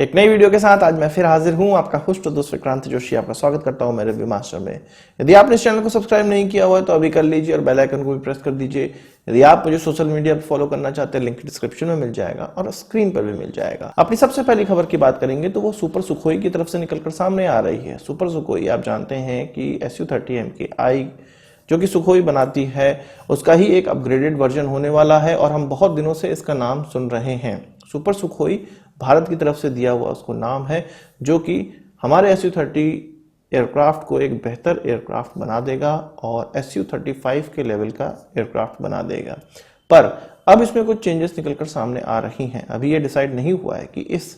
एक नई वीडियो के साथ आज मैं फिर हाजिर हूं, आपका होस्ट दोस्त विक्रांत जोशी आपका स्वागत करता हूं मेरे रिव्यू मास्टर में। यदि आपने इस चैनल को सब्सक्राइब नहीं किया हुआ है तो अभी कर लीजिए और बेल आइकन को भी प्रेस कर दीजिए। यदि आप मुझे सोशल मीडिया पर फॉलो करना चाहते हैं, लिंक डिस्क्रिप्शन में मिल जाएगा और स्क्रीन पर भी मिल जाएगा। अपनी सबसे पहली खबर की बात करेंगे तो वो सुपर सुखोई की तरफ से निकलकर सामने आ रही है। सुपर सुखोई आप जानते हैं कि Su-30 MKI जो कि सुखोई बनाती है उसका ही एक अपग्रेडेड वर्जन होने वाला है और हम बहुत दिनों से इसका नाम सुन रहे हैं। सुपर सुखोई भारत की तरफ से दिया हुआ उसको नाम है जो कि हमारे Su-30 एयरक्राफ्ट को एक बेहतर एयरक्राफ्ट बना देगा और Su-35 के लेवल का एयरक्राफ्ट बना देगा। पर अब इसमें कुछ चेंजेस निकलकर सामने आ रही हैं। अभी ये डिसाइड नहीं हुआ है कि इस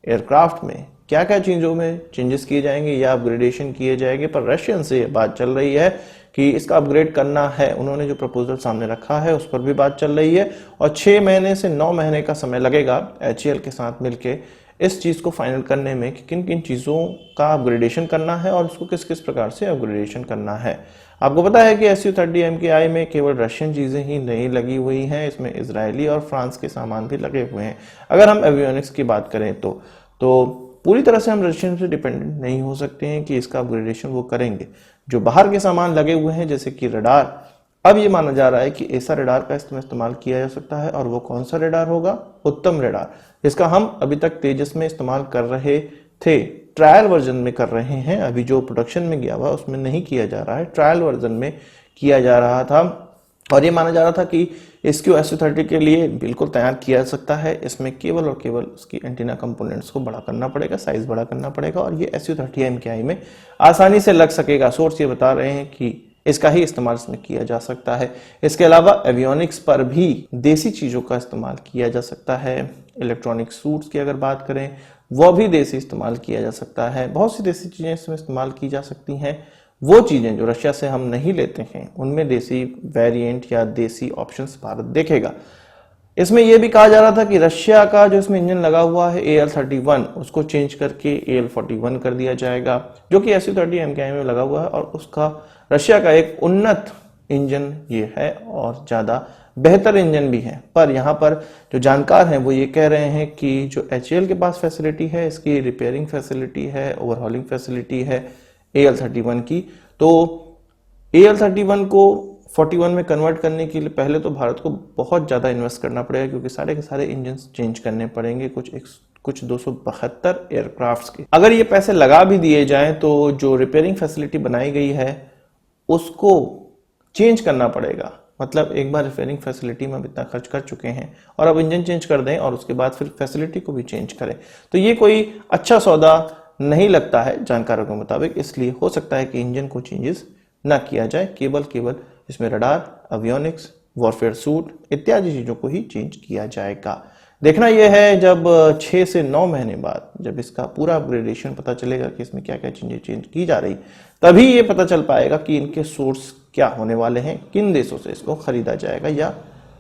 एयरक्राफ्ट में क्या क्या चीज़ों में चेंजेस किए जाएंगे या अपग्रेडेशन किए जाएंगे, पर रशियन से बात चल रही है कि इसका अपग्रेड करना है। उन्होंने जो प्रपोजल सामने रखा है उस पर भी बात चल रही है और 6 महीने से 9 महीने का समय लगेगा HAL के साथ मिलके इस चीज़ को फाइनल करने में कि किन किन चीज़ों का अपग्रेडेशन करना है और उसको किस किस प्रकार से अपग्रेडेशन करना है। आपको पता है कि Su-30 MKI में केवल रशियन चीज़ें ही नहीं लगी हुई हैं, इसमें इजरायली और फ्रांस के सामान भी लगे हुए हैं। अगर हम एवियोनिक्स की बात करें तो पूरी तरह से हम रशियन से डिपेंडेंट नहीं हो सकते हैं कि इसका अपग्रेडेशन वो करेंगे। जो बाहर के सामान लगे हुए हैं जैसे कि रडार, अब ये माना जा रहा है कि ऐसा रडार का इस्तेमाल किया जा सकता है और वो कौन सा रडार होगा? उत्तम रडार, जिसका हम अभी तक तेजस में इस्तेमाल कर रहे थे, ट्रायल वर्जन में कर रहे हैं। अभी जो प्रोडक्शन में गया हुआ उसमें नहीं किया जा रहा है, ट्रायल वर्जन में किया जा रहा था और ये माना जा रहा था कि इसको Su-30 के लिए बिल्कुल तैयार किया जा सकता है। इसमें केवल और केवल उसकी एंटीना कंपोनेंट्स को बड़ा करना पड़ेगा, साइज बड़ा करना पड़ेगा और ये Su-30 MKI में आसानी से लग सकेगा। सोर्स ये बता रहे हैं कि इसका ही इस्तेमाल इसमें किया जा सकता है। इसके अलावा एवियोनिक्स पर भी देसी चीज़ों का इस्तेमाल किया जा सकता है। इलेक्ट्रॉनिक सूट्स की अगर बात करें वह भी देसी इस्तेमाल किया जा सकता है। बहुत सी देसी चीज़ें इसमें इस्तेमाल की जा सकती हैं। वो चीज़ें जो रशिया से हम नहीं लेते हैं उनमें देसी वेरिएंट या देसी ऑप्शंस भारत देखेगा। इसमें यह भी कहा जा रहा था कि रशिया का जो इसमें इंजन लगा हुआ है AL-31 उसको चेंज करके AL-41 कर दिया जाएगा जो कि Su-30 MKI में लगा हुआ है और उसका रशिया का एक उन्नत इंजन ये है और ज़्यादा बेहतर इंजन भी है। पर यहाँ पर जो जानकार हैं वो ये कह रहे हैं कि जो HAL के पास फैसिलिटी है, इसकी रिपेयरिंग फैसिलिटी है, ओवरहॉलिंग फैसिलिटी है AL-31 की, तो AL-31 को 41 में कन्वर्ट करने के लिए पहले तो भारत को बहुत ज़्यादा इन्वेस्ट करना पड़ेगा क्योंकि सारे के सारे इंजन चेंज करने पड़ेंगे, कुछ 272 एयरक्राफ्ट्स के। अगर ये पैसे लगा भी दिए जाएं तो जो रिपेयरिंग फैसिलिटी बनाई गई है उसको चेंज करना पड़ेगा। मतलब एक बार रिपेयरिंग फैसिलिटी में अब इतना खर्च कर चुके हैं और अब इंजन चेंज कर दें और उसके बाद फिर फैसिलिटी को भी चेंज करें, तो ये कोई अच्छा सौदा नहीं लगता है जानकारों के मुताबिक। इसलिए हो सकता है कि इंजन को चेंजेस ना किया जाए, केवल इसमें रडार, एवियोनिक्स, वॉरफेयर सूट इत्यादि चीज़ों को ही चेंज किया जाएगा। देखना यह है जब 6 से 9 महीने बाद जब इसका पूरा अपग्रेडेशन पता चलेगा कि इसमें क्या क्या चीज़ें चेंज की जा रही, तभी ये पता चल पाएगा कि इनके सोर्स क्या होने वाले हैं, किन देशों से इसको खरीदा जाएगा या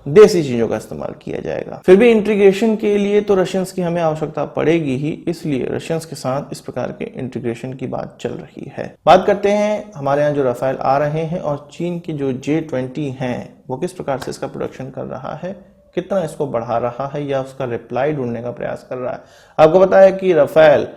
देसी चीज़ों का इस्तेमाल किया जाएगा। फिर भी इंटीग्रेशन के लिए तो रशियंस की हमें आवश्यकता पड़ेगी ही, इसलिए रशियंस के साथ इस प्रकार के इंटीग्रेशन की बात चल रही है। बात करते हैं हमारे यहाँ जो राफेल आ रहे हैं और चीन की जो J-20 हैं वो किस प्रकार से इसका प्रोडक्शन कर रहा है, कितना इसको बढ़ा रहा है या उसका रिप्लाई ढूंढने का प्रयास कर रहा है। आपको पता है कि राफेल,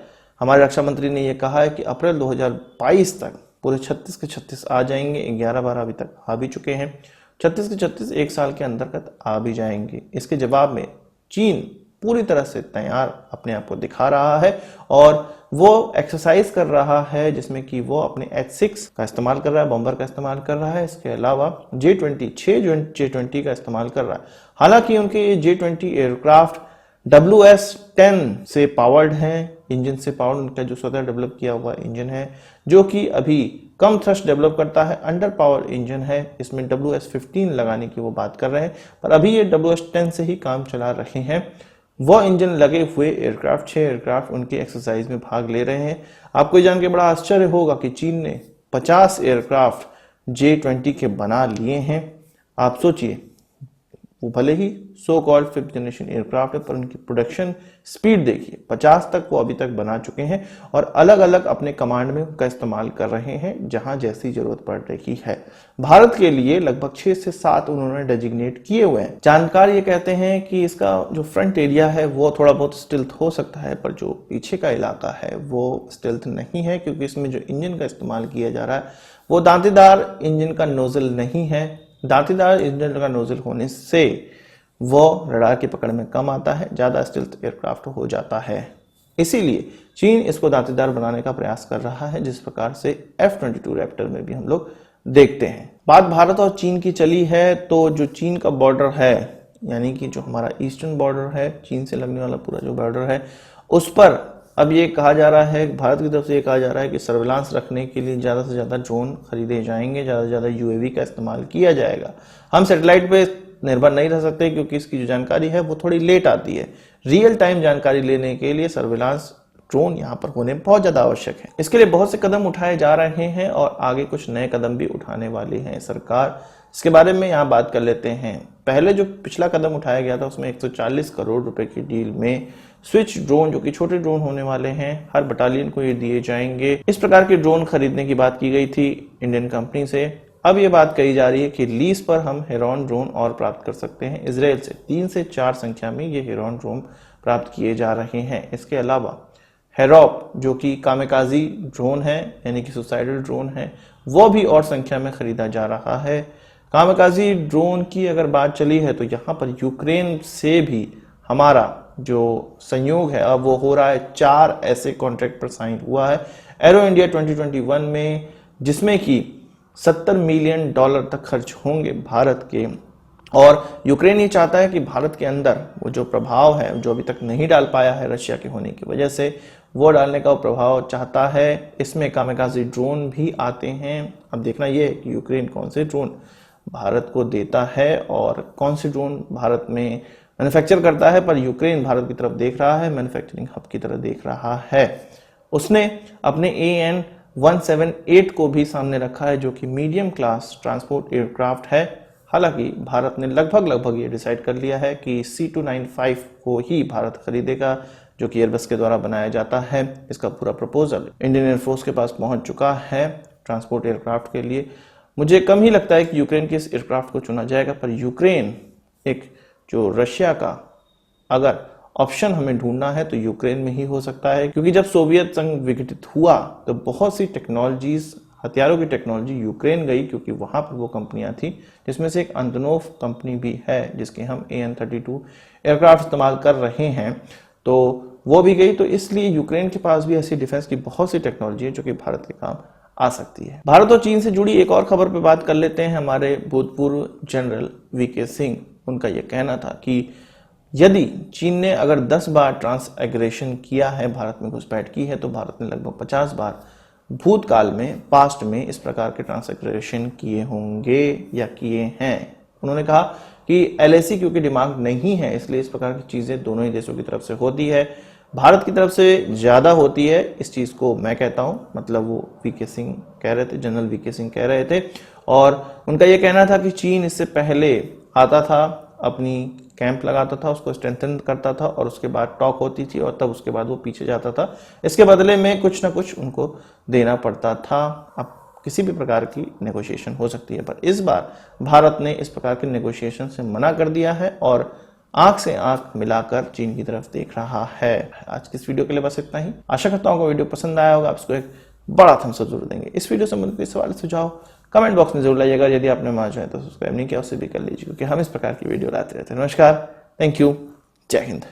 हमारे रक्षा मंत्री ने यह कहा है कि अप्रैल 2022 तक पूरे 36 के 36 आ जाएंगे। 11-12 अभी तक आ भी चुके हैं, 36 के 36 एक साल के अंतर्गत आ भी जाएंगे। इसके जवाब में चीन पूरी तरह से तैयार अपने आप को दिखा रहा है और वो एक्सरसाइज कर रहा है जिसमें कि वो अपने H-6 का इस्तेमाल कर रहा है, बॉम्बर का इस्तेमाल कर रहा है। इसके अलावा J-20 का इस्तेमाल कर रहा है। हालांकि उनके ये J-20 एयरक्राफ्ट WS-10 से पावर्ड हैं, इंजन से पावर्ड, उनका जो स्वतः डेवलप किया हुआ इंजन है जो कि अभी कम थ्रस्ट डेवलप करता है, अंडर पावर इंजन है। इसमें WS-15 लगाने की वो बात कर रहे हैं, पर अभी ये WS-10 से ही काम चला रहे हैं। वो इंजन लगे हुए एयरक्राफ्ट, 6 एयरक्राफ्ट उनकी एक्सरसाइज में भाग ले रहे हैं। आपको जान के बड़ा आश्चर्य होगा कि चीन ने 50 एयरक्राफ्ट J-20 के बना लिए हैं। आप सोचिए, वो भले ही so called 5th generation aircraft है, पर उनकी प्रोडक्शन स्पीड देखिए 50 तक वो अभी तक बना चुके हैं और अलग अलग अपने कमांड में उनका इस्तेमाल कर रहे हैं जहां जैसी जरूरत पड़ रही है। भारत के लिए लगभग 6 से 7 उन्होंने डेजिग्नेट किए हुए हैं। जानकार ये कहते हैं कि इसका जो फ्रंट एरिया है वो थोड़ा बहुत स्टिल्थ हो सकता है, पर जो पीछे का इलाका है वो स्टिल्थ नहीं है, क्योंकि इसमें जो इंजन का इस्तेमाल किया जा रहा है वो दांतेदार इंजन का नोजल नहीं है। दांतेदार इंजन का नोजल होने से वो रडार की पकड़ में कम आता है, ज्यादा स्टिल्थ एयरक्राफ्ट हो जाता है। इसीलिए चीन इसको दांतेदार बनाने का प्रयास कर रहा है, जिस प्रकार से F-22 रैप्टर में भी हम लोग देखते हैं। बात भारत और चीन की चली है तो जो चीन का बॉर्डर है, यानी कि जो हमारा ईस्टर्न बॉर्डर है, चीन से लगने वाला पूरा जो बॉर्डर है, उस पर अब ये कहा जा रहा है, भारत की तरफ से ये कहा जा रहा है कि सर्विलांस रखने के लिए ज़्यादा से ज़्यादा ड्रोन खरीदे जाएंगे, ज़्यादा से ज़्यादा यूएवी का इस्तेमाल किया जाएगा। हम सैटेलाइट पे निर्भर नहीं रह सकते, क्योंकि इसकी जो जानकारी है वो थोड़ी लेट आती है। रियल टाइम जानकारी लेने के लिए सर्विलांस ड्रोन यहाँ पर होने बहुत ज़्यादा आवश्यक है। इसके लिए बहुत से कदम उठाए जा रहे हैं और आगे कुछ नए कदम भी उठाने वाली है सरकार। इसके बारे में यहाँ बात कर लेते हैं। पहले जो पिछला कदम उठाया गया था उसमें 140 करोड़ रुपए की डील में स्विच ड्रोन, जो कि छोटे ड्रोन होने वाले हैं, हर बटालियन को ये दिए जाएंगे। इस प्रकार के ड्रोन खरीदने की बात की गई थी इंडियन कंपनी से। अब ये बात कही जा रही है कि लीज पर हम हेरॉन ड्रोन और प्राप्त कर सकते हैं इजराइल से। 3 से 4 संख्या में ये हेरॉन ड्रोन प्राप्त किए जा रहे हैं। इसके अलावा हेरॉप, जो कि कामेकाजी ड्रोन है, यानी कि सुसाइडल ड्रोन है, वो भी और संख्या में खरीदा जा रहा है। कामेकाजी ड्रोन की अगर बात चली है तो यहाँ पर यूक्रेन से भी हमारा जो संयोग है अब वो हो रहा है। 4 ऐसे कॉन्ट्रैक्ट पर साइन हुआ है एरो इंडिया 2021 में, जिसमें कि $70 मिलियन तक खर्च होंगे भारत के। और यूक्रेन ये चाहता है कि भारत के अंदर वो जो प्रभाव है, जो अभी तक नहीं डाल पाया है रशिया के होने की वजह से, वो डालने का प्रभाव चाहता है। इसमें कामेकाजी ड्रोन भी आते हैं। अब देखना ये है कि यूक्रेन कौन से ड्रोन भारत को देता है और कौन से ड्रोन भारत में मैन्युफैक्चर करता है। पर यूक्रेन भारत की तरफ देख रहा है, मैन्युफैक्चरिंग हब की तरफ देख रहा है। उसने अपने AN-178 को भी सामने रखा है, जो कि मीडियम क्लास ट्रांसपोर्ट एयरक्राफ्ट है। हालांकि भारत ने लगभग ये डिसाइड कर लिया है कि C295 को ही भारत खरीदेगा, जो कि एयरबस के द्वारा बनाया जाता है। इसका पूरा प्रपोजल इंडियन एयरफोर्स के पास पहुंच चुका है ट्रांसपोर्ट एयरक्राफ्ट के लिए। मुझे कम ही लगता है कि यूक्रेन के इस एयरक्राफ्ट को चुना जाएगा, पर यूक्रेन एक जो रशिया का अगर ऑप्शन हमें ढूंढना है तो यूक्रेन में ही हो सकता है, क्योंकि जब सोवियत संघ विघटित हुआ तो बहुत सी टेक्नोलॉजीज, हथियारों की टेक्नोलॉजी यूक्रेन गई, क्योंकि वहां पर वो कंपनियां थी, जिसमें से एक अंतनोव कंपनी भी है, जिसके हम AN-32 एयरक्राफ्ट इस्तेमाल कर रहे हैं, तो वो भी गई। तो इसलिए यूक्रेन के पास भी ऐसी डिफेंस की बहुत सी टेक्नोलॉजी है जो कि भारत के काम आ सकती है। भारत और चीन से जुड़ी एक और खबर पे बात कर लेते हैं। हमारे भूतपूर्व जनरल VK सिंह, उनका यह कहना था कि यदि चीन ने अगर 10 बार ट्रांस एग्रेशन किया है, भारत में घुसपैठ की है, तो भारत ने लगभग 50 बार भूतकाल में, पास्ट में इस प्रकार के ट्रांस एग्रेशन किए होंगे या किए हैं। उन्होंने कहा कि LAC क्योंकि डिमांड नहीं है, इसलिए इस प्रकार की चीजें दोनों ही देशों की तरफ से होती है। भारत की तरफ से ज्यादा होती है, इस चीज को मैं कहता हूं, मतलब वो VK सिंह कह रहे थे, जनरल VK सिंह कह रहे थे। और उनका यह कहना था कि चीन इससे पहले आता था, अपनी कैंप लगाता था, उसको स्ट्रेंथन करता था, और उसके बाद टॉक होती थी, और तब उसके बाद वो पीछे जाता था। इसके बदले में कुछ ना कुछ उनको देना पड़ता था। अब किसी भी प्रकार की नेगोशिएशन हो सकती है, पर इस बार भारत ने इस प्रकार के नेगोशिएशन से मना कर दिया है और आंख से आंख मिलाकर चीन की तरफ देख रहा है। आज की इस वीडियो के लिए बस इतना ही। आशा करता हूँ वीडियो पसंद आया होगा, आप इसको एक बड़ा थम्स अप जरूर देंगे। इस वीडियो से संबंधित सवाल सुझाव कमेंट बॉक्स में जरूर लाइएगा। यदि आपने हमारा चैनल तो सब्सक्राइब नहीं किया, उससे भी कर लीजिए, क्योंकि हम इस प्रकार की वीडियो लाते रहते हैं। नमस्कार, थैंक यू, जय हिंद।